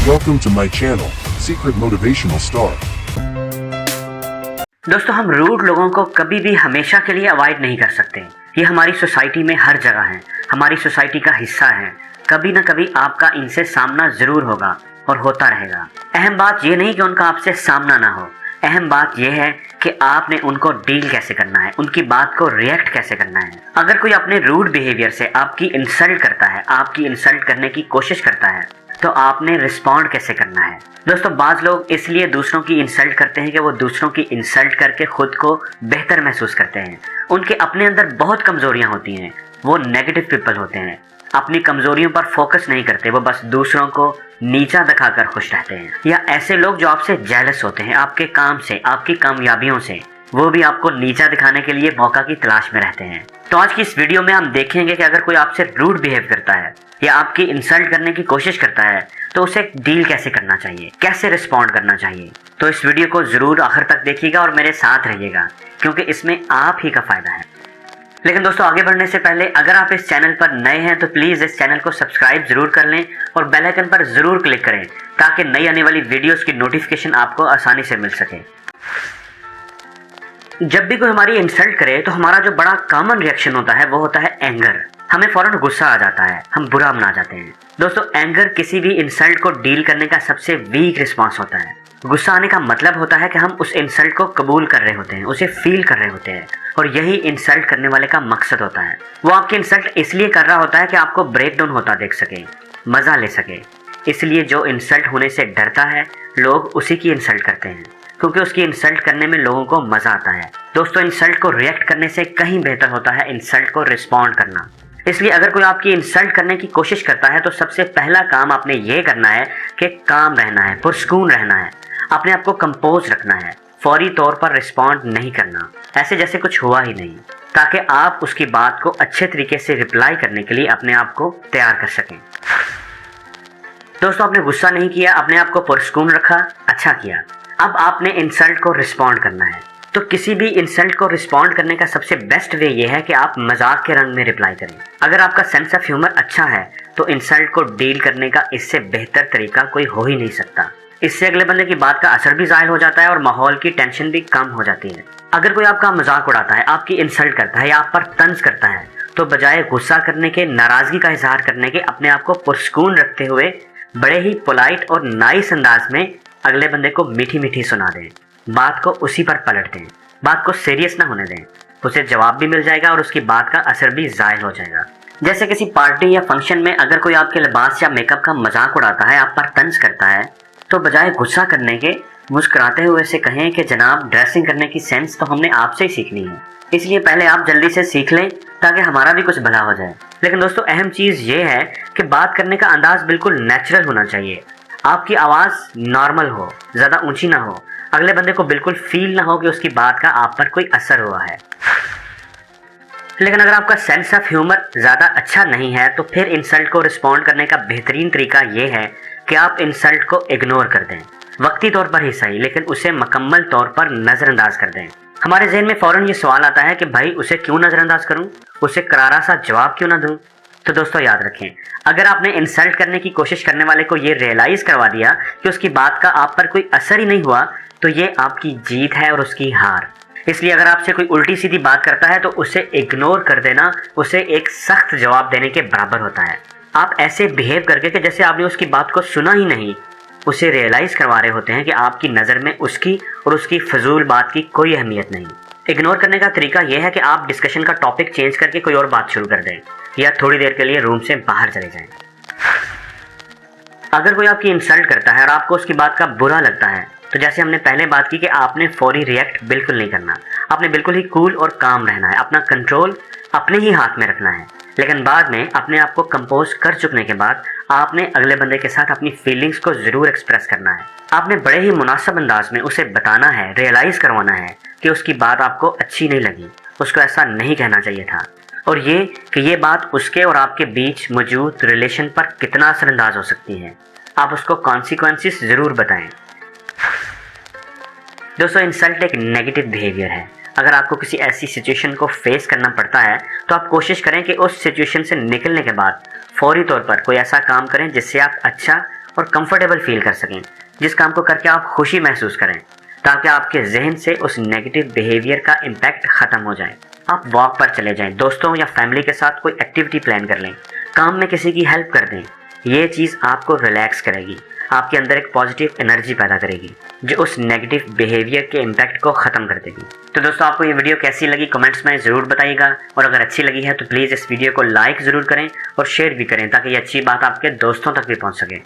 Welcome to my channel, Secret Motivational Star. दोस्तों, हम rude लोगों को कभी भी हमेशा के लिए अवॉइड नहीं कर सकते। ये हमारी सोसाइटी में हर जगह है, हमारी सोसाइटी का हिस्सा है। कभी ना कभी आपका इनसे सामना जरूर होगा और होता रहेगा। अहम बात ये नहीं कि उनका आपसे सामना ना हो, अहम बात यह है कि आपने उनको डील कैसे करना है, उनकी बात को रिएक्ट कैसे करना है। अगर कोई अपने रूड बिहेवियर से आपकी इंसल्ट करता है, आपकी इंसल्ट करने की कोशिश करता है, तो आपने रिस्पॉन्ड कैसे करना है। दोस्तों, बाज लोग इसलिए दूसरों की इंसल्ट करते हैं कि वो दूसरों की इंसल्ट करके खुद को बेहतर महसूस करते हैं। उनके अपने अंदर बहुत कमजोरियां होती हैं, वो नेगेटिव पीपल होते हैं, अपनी कमजोरियों पर फोकस नहीं करते, वो बस दूसरों को नीचा दिखाकर खुश रहते हैं। या ऐसे लोग जो आपसे जेलस होते हैं, आपके काम से, आपकी कामयाबियों से, वो भी आपको नीचा दिखाने के लिए मौका की तलाश में रहते हैं। तो आज की इस वीडियो में हम देखेंगे कि अगर कोई आपसे रूड बिहेव करता है या आपकी इंसल्ट करने की कोशिश करता है तो उसे डील कैसे करना चाहिए, कैसे रिस्पॉन्ड करना चाहिए। तो इस वीडियो को जरूर आखिर तक देखिएगा और मेरे साथ रहिएगा, क्योंकि इसमें आप ही का फायदा है। लेकिन दोस्तों, आगे बढ़ने से पहले अगर आप इस चैनल पर नए हैं तो प्लीज़ इस चैनल को सब्सक्राइब जरूर कर लें और बेल आइकन पर जरूर क्लिक करें ताकि नई आने वाली वीडियोस की नोटिफिकेशन आपको आसानी से मिल सके। जब भी कोई हमारी इंसल्ट करे तो हमारा जो बड़ा कॉमन रिएक्शन होता है वो होता है एंगर। हमें फौरन गुस्सा आ जाता है, हम बुरा मना जाते हैं। दोस्तों, एंगर किसी भी इंसल्ट को डील करने का सबसे वीक रिस्पॉन्स होता है। गुस्सा आने का मतलब होता है कि हम उस इंसल्ट को कबूल कर रहे होते हैं, उसे फील कर रहे होते हैं, और यही इंसल्ट करने वाले का मकसद होता है। वो आपकी इंसल्ट इसलिए कर रहा होता है कि आपको ब्रेक डाउन होता देख सके, मजा ले सके। इसलिए जो इंसल्ट होने से डरता है, लोग उसी की इंसल्ट करते हैं, क्योंकि उसकी इंसल्ट करने में लोगों को मजा आता है। दोस्तों, इंसल्ट को रिएक्ट करने से कहीं बेहतर होता है इंसल्ट को रिस्पॉन्ड करना। इसलिए अगर कोई आपकी इंसल्ट करने की कोशिश करता है तो सबसे पहला काम आपने ये करना है कि काम रहना है, पुरसकून रहना है, अपने आप को कंपोज रखना है, फौरी तौर पर रिस्पॉन्ड नहीं करना, ऐसे जैसे कुछ हुआ ही नहीं, ताकि आप उसकी बात को अच्छे तरीके से रिप्लाई करने के लिए अपने आप को तैयार कर सकें। दोस्तों, आपने गुस्सा नहीं किया, अपने आप को पुरसकून रखा, अच्छा किया। अब आपने इंसल्ट को रिस्पॉन्ड करना है। तो किसी भी इंसल्ट को रिस्पॉन्ड करने का सबसे बेस्ट वे ये है कि आप मजाक के रंग में रिप्लाई करें। अगर आपका सेंस ऑफ ह्यूमर अच्छा है तो इंसल्ट को डील करने का इससे बेहतर तरीका कोई हो ही नहीं सकता। इससे अगले बंदे की बात का असर भी जाहिर हो जाता है और माहौल की टेंशन भी कम हो जाती है। अगर कोई आपका मजाक उड़ाता है, आपकी इंसल्ट करता है या आप पर तंज करता है, तो बजाय गुस्सा करने के, नाराजगी का इजहार करने के, अपने आप को पुरसकून रखते हुए बड़े ही पोलाइट और नाइस अंदाज में अगले बंदे को मीठी मीठी सुना दें, बात को उसी पर पलट दें, बात को सीरियस ना होने दें। उसे जवाब भी मिल जाएगा और उसकी बात का असर भी जाहिर हो जाएगा। जैसे किसी पार्टी या फंक्शन में अगर कोई आपके लिबास या मेकअप का मजाक उड़ाता है, आप पर तंज करता है, तो बजाय गुस्सा करने के मुस्कुराते हुए से कहें कि जनाब, ड्रेसिंग करने की सेंस तो हमने आपसे ही सीखनी है, इसलिए पहले आप जल्दी से सीख लें ताकि हमारा भी कुछ भला हो जाए। लेकिन दोस्तों, अहम चीज़ ये है कि बात करने का अंदाज बिल्कुल नेचुरल होना चाहिए। आपकी आवाज़ नॉर्मल हो, ज़्यादा ऊंची ना हो, अगले बंदे को बिल्कुल फील ना हो कि उसकी बात का आप पर कोई असर हुआ है। लेकिन अगर आपका सेंस ऑफ ह्यूमर ज़्यादा अच्छा नहीं है तो फिर इंसल्ट को रिस्पॉन्ड करने का बेहतरीन तरीका ये है कि आप इंसल्ट को इग्नोर कर दें, वक्ती तौर पर ही सही, लेकिन उसे मुकम्मल तौर पर नज़रअंदाज कर दें। हमारे जहन में फ़ौरन ये सवाल आता है कि भाई, उसे क्यों नज़रअंदाज करूं, उसे करारा सा जवाब क्यों ना दूं। तो दोस्तों, याद रखें, अगर आपने इंसल्ट करने की कोशिश करने वाले को ये रियलाइज़ करवा दिया कि उसकी बात का आप पर कोई असर ही नहीं हुआ, तो ये आपकी जीत है और उसकी हार। इसलिए अगर आपसे कोई उल्टी सीधी बात करता है तो उसे इग्नोर कर देना उसे एक सख्त जवाब देने के बराबर होता है। आप ऐसे बिहेव करके कि जैसे आपने उसकी बात को सुना ही नहीं, उसे रियलाइज़ करवा रहे होते हैं कि आपकी नज़र में उसकी और उसकी फजूल बात की कोई अहमियत नहीं। इग्नोर करने का तरीका यह है कि आप डिस्कशन का टॉपिक चेंज करके कोई और बात शुरू कर दें या थोड़ी देर के लिए रूम से बाहर चले जाएं। अगर कोई आपकी इंसल्ट करता है और आपको उसकी बात का बुरा लगता है, तो जैसे हमने पहले बात की कि आपने फौरी रिएक्ट बिल्कुल नहीं करना, आपने बिल्कुल ही कूल और काम रहना है, अपना कंट्रोल अपने ही हाथ में रखना है। लेकिन बाद में अपने आप को कंपोज कर चुकने के बाद आपने अगले बंदे के साथ अपनी फीलिंग्स को ज़रूर एक्सप्रेस करना है। आपने बड़े ही मुनासिब अंदाज में उसे बताना है, रियलाइज़ करवाना है कि उसकी बात आपको अच्छी नहीं लगी, उसको ऐसा नहीं कहना चाहिए था, और ये कि ये बात उसके और आपके बीच मौजूद रिलेशन पर कितना असरअंदाज हो सकती है। आप उसको कॉन्सिक्वेंसेस ज़रूर बताएं। दोस्तों, इंसल्ट एक नेगेटिव बिहेवियर है। अगर आपको किसी ऐसी सिचुएशन को फेस करना पड़ता है तो आप कोशिश करें कि उस सिचुएशन से निकलने के बाद फौरी तौर पर कोई ऐसा काम करें जिससे आप अच्छा और कंफर्टेबल फील कर सकें, जिस काम को करके आप खुशी महसूस करें, ताकि आपके जहन से उस नेगेटिव बिहेवियर का इम्पैक्ट ख़त्म हो जाए। आप वॉक पर चले जाएं, दोस्तों या फैमिली के साथ कोई एक्टिविटी प्लान कर लें, काम में किसी की हेल्प कर दें। ये चीज़ आपको रिलैक्स करेगी, आपके अंदर एक पॉजिटिव एनर्जी पैदा करेगी जो उस नेगेटिव बिहेवियर के इम्पैक्ट को ख़त्म कर देगी। तो दोस्तों, आपको ये वीडियो कैसी लगी कमेंट्स में ज़रूर बताइएगा, और अगर अच्छी लगी है तो प्लीज़ इस वीडियो को लाइक ज़रूर करें और शेयर भी करें, ताकि ये अच्छी बात आपके दोस्तों तक भी पहुंच सके।